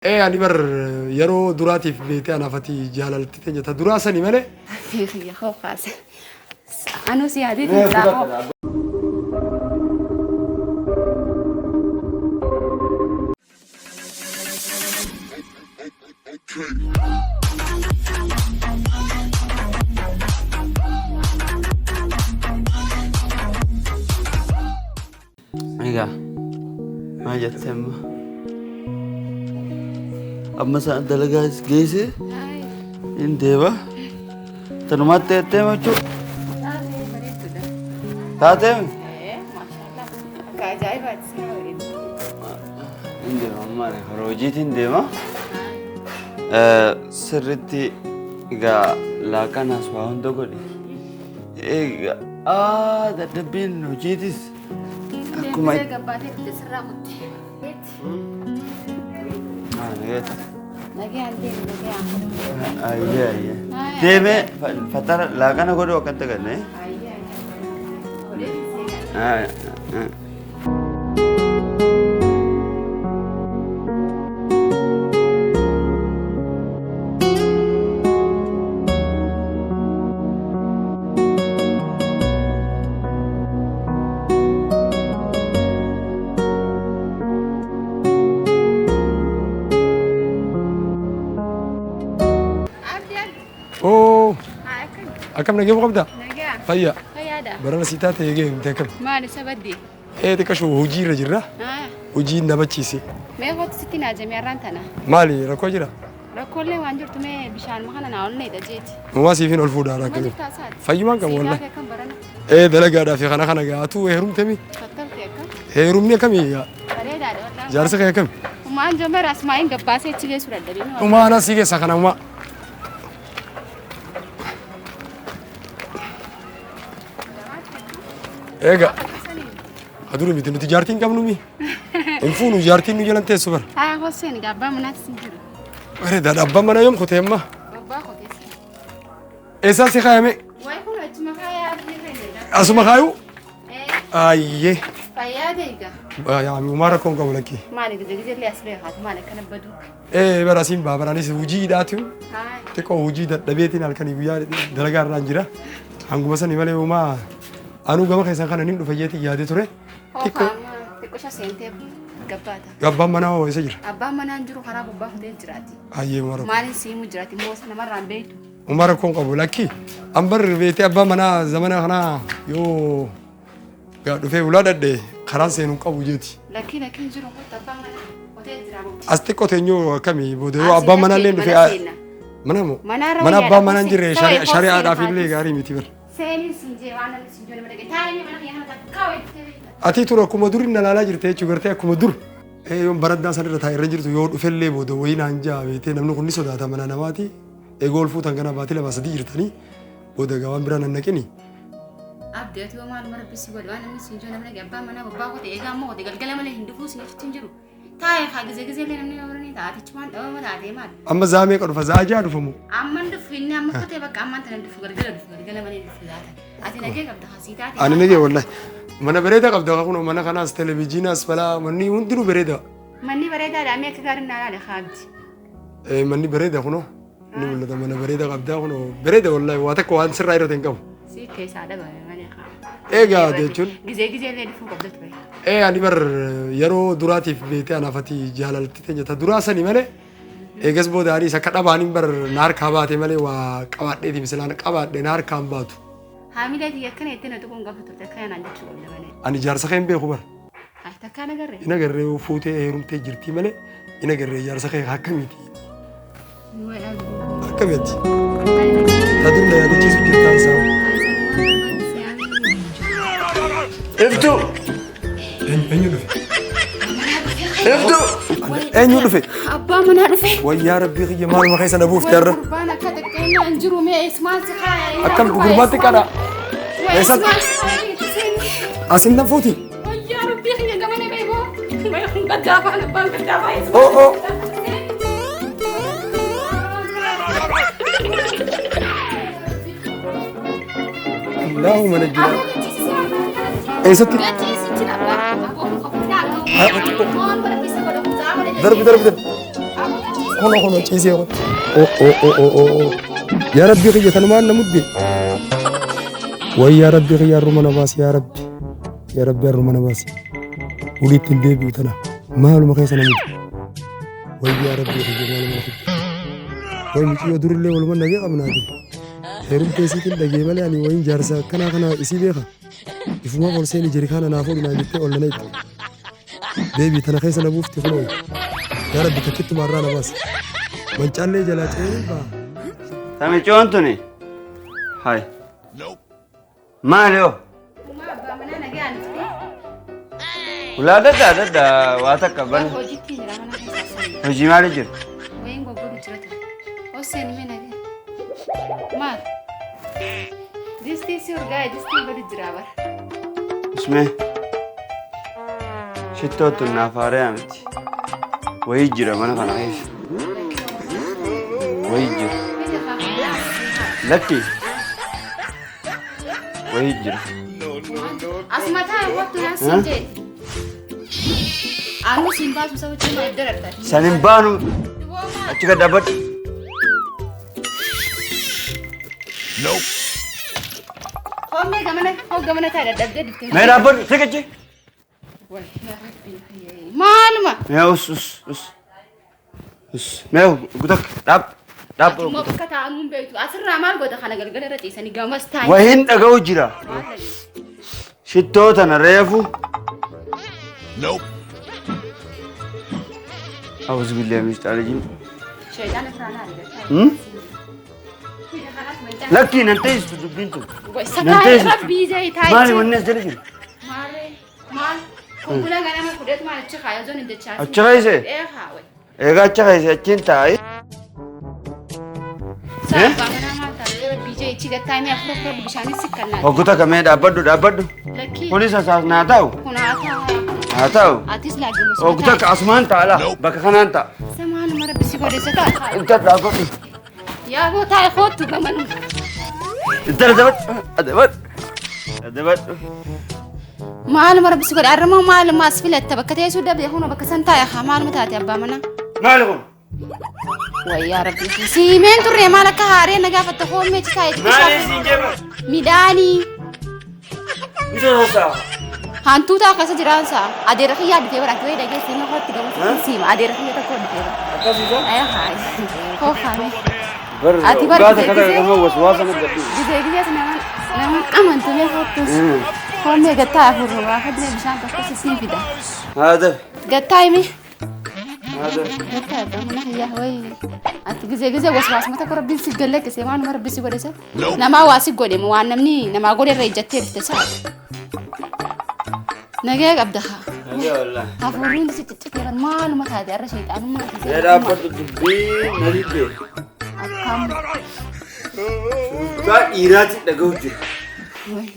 Ani bar yeroo duraatiif beekte anaafati jaalalti teenya ta duraa sani malee. يا خوف خلاص أنا سيادتي تلاقوا Ega, ma jattemma. Amma sa'an dalagaa geesse hin deema. Tanumatti jetteema jechuudha. Taateemi? ما شاء الله كعجائبات Hin deema maali hojiitti hin deema. Sirriitti egaa laaqanaas waa hunda godhe. Egaa dadhabbiin hojiitis akkuma زي قباتك تسرع متي نجي عندي نجي ayye deeme fatara laaqana godhu akkanta ganne Oh, akam nagee qabda? نجي Fayya. هيا Barana sitaa ta'ee geemte kam? ما نسبدي Xiqqaa shuu hojii irra jirra. Hojii na bachiise. ما هو تستنا جميع رانتنا Maali rakkoo jira? لكل ما عندك تمي بشان ما خلنا نقول نيدا جيت Uumaa siifin ol fuudhaa ما rakkoo. جبت أساد Fayyumaan qabu wallahi. كم برنا Dalagaadhaa fi kana gaatu heerumtami. فترت يا كم Heerumni akkamii? بريد على والله Jaarsa kee akkami? وما عند جميع أسماء قباسة تيجي سورة دبينو Uumaa ana si keessa kana uumaa. Eega. Aduu miti nuti jaartiin qabnu mi? Hin fuunu jaartiin nu jalan teessu bara. حسين قبا منات سنجر Bareedaadha abbaan mana yoom kutee amma? قبا خديس Eessaa si kaayame? ويكون أجمع خيار Asuma kaayuu? Ayyee. فياديك Yaa uumaa rakkoon qabu lakkii. مالك زي اللي أسرع هات مالك أنا بدو Barasiin baabaraanis hojiidhaatu هاي xiqqoo hojii dadhabeetiin halkanii guyyaa dalagaa irraan jira. Hanguma sanii malee uumaa anuu gama keessan kana nin dhufa jeetii yaade ture. هو تكوش سنتي قباتا Gabbaan manaa hoo isa jira. أبا ما ننجرو خراب أبا خدين جراتي Ayyee uumaa rakkoo. مالين سيمو جراتي موسى نمر عن بيتو Uumaa rakkoon qabu lakkii. Ambar beetee abbaan manaa zamana kanaa yoo dhufee ulaa dhadhee karaan seenuu qabu jeeti. لكن جرو قلت أبا ما خدين جراتي As xiqqoo teenyuu akkamii booda yoo abbaan manaa illee dhufee mana moo Mana mana abbaan manaan raawwii jirre yaadha. shari'aadhaaf illee gaarii miti bara. سيني سنجي وانا سنجوني مدقي تاني من أخي هذا كاوي Ati tura akkuma dur na laalaa jirte jechuu gartee akkuma dur. Yoon baraddaa san irra taa'ee irra jirtu yoo dhufellee booda wayii naan jaa beetee namni kun ni sodaata mana namaati. Eegoo ol fuutan kana baatii lama sadii jirtanii booda gawaan biraan hin naqini. أبدأت يوم أنا مرة بس يقول أنا من سنجون أنا جنبا ما أنا بابا قلت إيه قام قلت قال قلم اللي هندفو سنجت تنجرو تاي خا جزء جزء اللي نمني أورني تاتي كمان أو ما تاتي مال Amma zaamee qaba dhufa zaajaa dhufamu. أما ندفو إني أما كنت بقى أما أنت ندفو قال قلم اللي ندفو ذاته أتي نجي قبل خسيتاتي Ani nagee wallahi. Mana bareeda qabda kun mana kanaas televiziyiinaas balaa manni hundinuu bareeda. مني بريدة دامي كقارن على خابتي Manni bareeda kunoo. Ni mul'ata mana bareeda qabdaa kunoo bareeda wallahi waa takka waan sirraa irra hin qabu. سي كيس هذا بقى ماني خاب Eegaa jechuun. جزء جزء اللي ندفو قبل تبي Ani bar yeroo duraatiif beekte anaafati jaalalti teenya ta duraa sani malee eegas booda anis akka dhabaaniin bar na harkaa baate malee waa qabaadheeti misalaan qabaadhe na harkaan baatu. حاملتي يكني تنا تكون قبل تكان عندك شغل لبنان Ani jaarsa kee hin beeku bar. هاي تكان قرر Ina garree yoo fuutee heerumtee jirti malee ina garree jaarsa kee akkamiiti akkamitti ta dur na yaadachiisu jirtaan isaa. Iftu! Eenyu dhufe? Iftu! Eenyu dhufe? أبا من هذا Wayyaa rabbii kiyya maaluma keessa na buufte irra. قربانا كذا كأنه أنجرو مي إسماعيل سخايا Akkam gurbaatti qadha. Eessan asin na fuuti. يا ربي خلي كمان بيبو ما يكون بدافع أنا بان بدافع Oh. Allahumma najjina. Eessatti? Darbi. خلو تشيسي أو أو يا ربي خيّة أنا ما أنا مدي ويا ربي خيّة الرومان باس يا ربي يا ربي الرومان باس وليت تندبي وتنا ما هو مخيس أنا مدي ويا ربي خيّة ما أنا مدي وين مشي يدور اللي ولا من نجى قبل هذه هرم تيسي كن دقيقة مالي يعني وين جارسا كنا إسي بيخا يفما فرسيني جريخانا نافوق ناجيته ولا نيت بيبي تنا خيس أنا بوفتي خلوي يا ربي تكتم مرة بس من جالي جلاتين با تامي شو أنتوني هاي ما له ما أبغى من أنا جاني ولا ده واتك بن هوجيتي جرامنا كيساسي هجي ما لجر وين بقول جرتا وسين من أجي ما this your guy this بقول جرابر اسمه شتو تنافاري أمتي ويجرا ما أنا خايف ويجرا لكي ويجرا أسمعها وقت ناس سنجي أنا سيمبا سوسا وجهي الدرجة سنبانو أشوف دابت هو كمان تارا دبدة ما دابت سكتي معلومة يا أس ما هو قدك داب ما بكتا عنهم بيتو أسرع ما قد خنا قلقلة رتيسني قامس تاي وين أجو جرا شتوت أنا ريفو أعوذ بالله من الشيطان الرجيم شيطان فرانا لكن ننتهي بنتو سكاي ربي زي تاي مالي والناس دلجين مال كوبولا غانا ما كودت مال تشخايا زون انت تشاس أتشخايسة إيه هاوي إيه أتشخايسة أتشين تاي سأنا ما تاري ربي زي تيجي تاي مي أفرق بشاني سكنا وقتا كمان دابدو لكن بوليس أساس ناتاو كنا ناتاو أتيس لاجي وقتا أسمان تالا بكخنا أنت سمان مرة بس يقول سكاي أنت دابدو يا أبو تاي خوتو كمان أنت دابت مال مرة بس يقول أرمى مال ما أسفل تبكتي يسود ده بيهونه بكسنت يا خمال متاتي أبا منا مالكم ويا ربي سيمين تري مالك هاري نجا فتحون ميت تاي مالي سينجبا ميداني ميدو سا هانتو تا كاسا جرانسا أدير خيا دي برا توي دقي سيما خد تجمع سيم أدير خيا تكون دي أكاسي سا أيه هاي هو خامي بر أتي بر بعد كذا كم هو وسواسة من قبل جزء نمان أمن تمي خطوس هو مي قطع فور واحد مي مشان تكوس سيم فيدا هذا قطع مي هذا قطع ده من هي هوي أنت جزء وسواس ما تقرب بين سجل لك سيمان مرة بس يقول إيش نما واسق قولي مو أنا مني نما قولي رجعتي بتساعد نجاك أبدها والله أفورين دي ستة ما هذا الرشيد أنا ما يا رب تدبي نريد أكمل كا إيراد دعوتي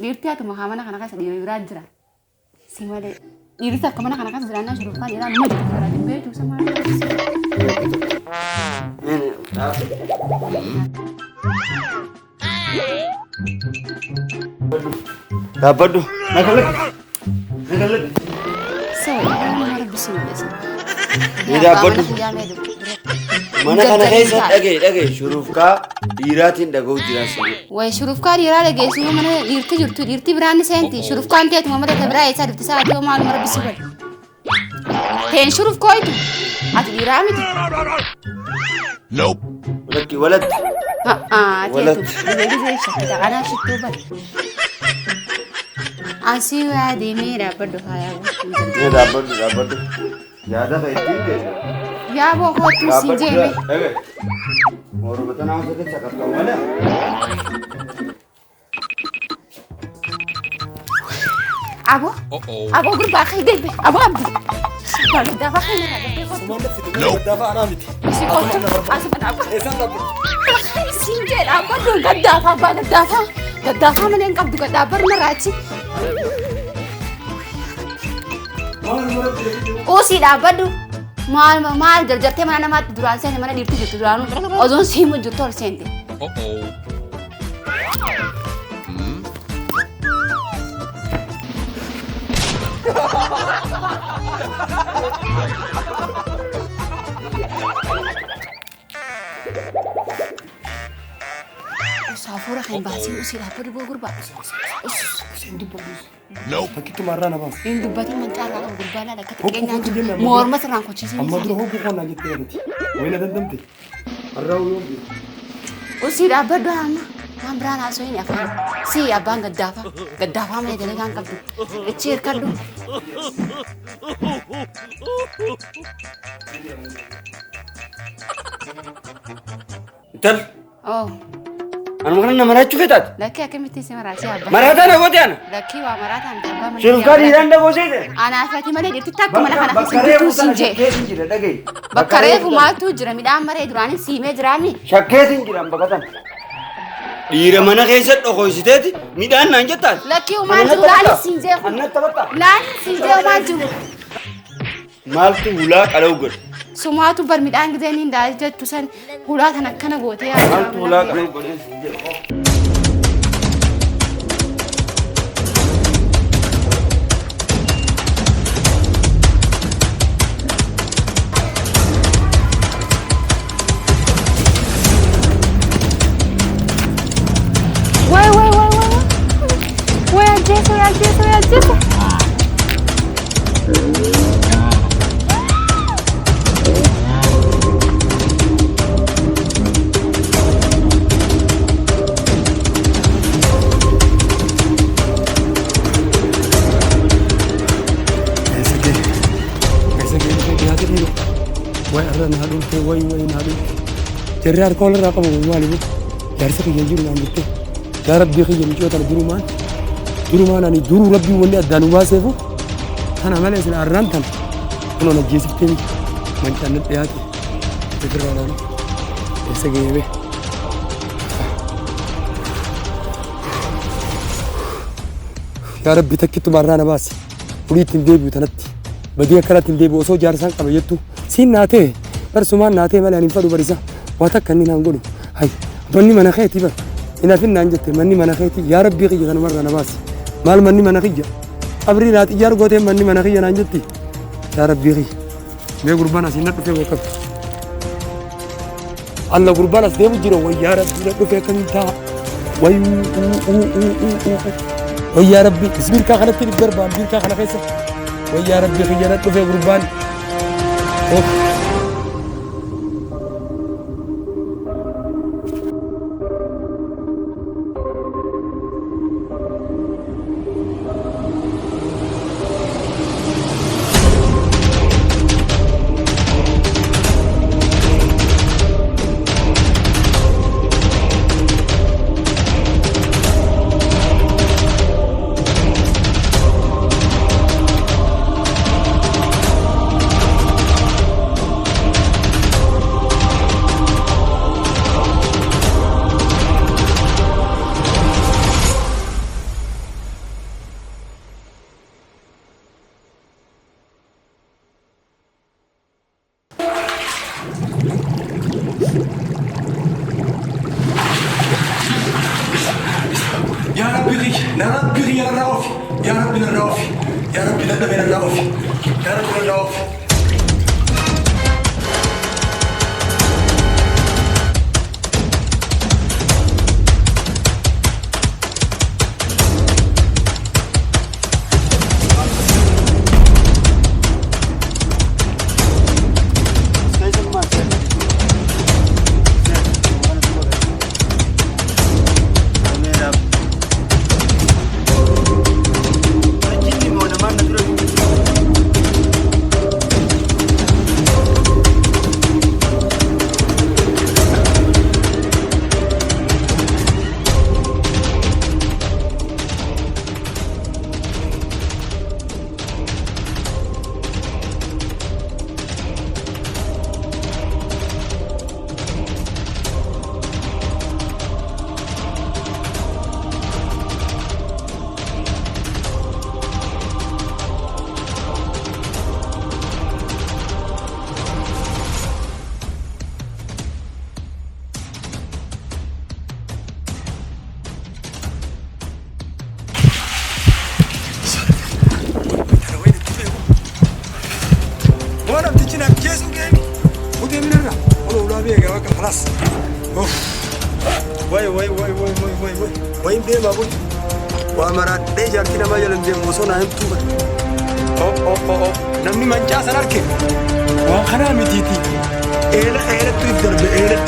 ليرتي أتو مخامنا خنا كاس ليراد جرا سيمالي ليرتي كمان خنا كاس جرانا شروع كان يلا نمد جرا دبي تو سما دابدو نقلك سوي أنا ربي سيمالي إذا بدو mana kana keessa dhage shurufka dhiiraatiin dhaga'u jira sirrii. Wayi shurufka dhiiraa dhageessu mana dhiirti biraan seenti shurufkaan teetu mamada tabraa isaa dhufti isaa yoo maaluma rabbisi godhe. Teen shurufkooytu ati dhiiraa miti. Nope. Walakki walatti. Teetu gizee shakkida anaa shittuu bari. Asii waa deemee dhaabbadhu faayaa. Dhaabbadhu. Yaada fa'iitiin keessa. Yaa boo kootu si jeeme. Mormata nama sakit sakatkan mana? Abo gurbaa kee deebi. Abo abdi. Dafa kee nana deebi. Dafa anaa miti. Si kootu asuma dhaabba. Siin jee dhaabbadhu gaddaafa abbaa gaddaafa. Gaddaafa malee hin qabdu gaddaafa narraachi. Uusii dhaabbadhu. maal jarjartee mana namaatti duraan seente mana dhiirti jirtu duraanuu ozoon siimu jirtu ol seente. Saafura kan baasii usii dhaabbatu boo gurbaa. Sen dubbadus. Fakkiitti marraa na baasa. Hin dubbatu mancaalaa kan gurbaadhaa dhaggatti qeenyaa morma sirraan kochiisanii. Amma dura hogguu qonnaa jettee yaadati. Wayina dandamte. Har'aa uyyoo. Usii dhaabbadhu haama. Waan biraan haasoo hin afaan. Si abbaan gaddaafaa malee dalagaan qabdu. Ichi hirkadhu. Tal. Oh. Anu kan nama racu fetat. Laki akkamitti si maraasi abbaa. Maratan aku tiana. Laki waa maraatan abbaa malee. Shuruf kali dan dah bosai deh. Anaafati malee dirti takka mana kana keessatti sinjee. Bakka reefu maaltu jira midhaan maree duraanii siimee jiraami. Shakkeetiin jiran bakatan. Dhiira mana keessatti dhokoysiteeti midhaan naan jettaan. Laki umaan jiru laali sinjee. Annat taphatta. Laali sinjee umaan jiru. Maaltu hulaa qalau godhe. Sumaatu bar midhaan gizeen hin daal jettu san hulaa tan akkana gootee yaa. Maaltu hulaa qalau godhe. Ajeso. Wai nadu. Jadi har kolar apa mau mali bu? Dari sekian juru nanti. Ya Rabbi khiyam jota duruman. Duruman ani duru Rabbi wali adanu basefu. Ana malah sila arrantan. Kuno na jesik temi. Mancan netiati. Terus sekian be. Ya Rabbi takkitu marrana basi. Ulitin debu tanatti. Bagi akaratin debu oso jarsan kalau yetu. Sin nate. Persuman nate malah ni fadu barisa. Watak kan ni nanggodu. Hai. Mani mana khayti ba. Ina fin nanjete mani mana khayti. Ya Rabbi khiyam marrana basi. Mal mani mana khiyam. Abri nati jar gote mani mana khiyam nanjeti. Ya Rabbi khiyam. Me gurbana sinat pe wakaf. Allah gurbana debu jiro wa ya Rabbi da pe kan ta. Wai ويا ربي اسبير كاخنا تلي قربان بير كاخنا خيسه ويا ربي خيانات في قربان خلاص Wayin deemaa bul. Waa maraadhee jaartii namaa jalan deemu osoo naa himtuu bada. Namni mancaa san arge. Waan kanaa mitiiti. Eelattu if darbe eela.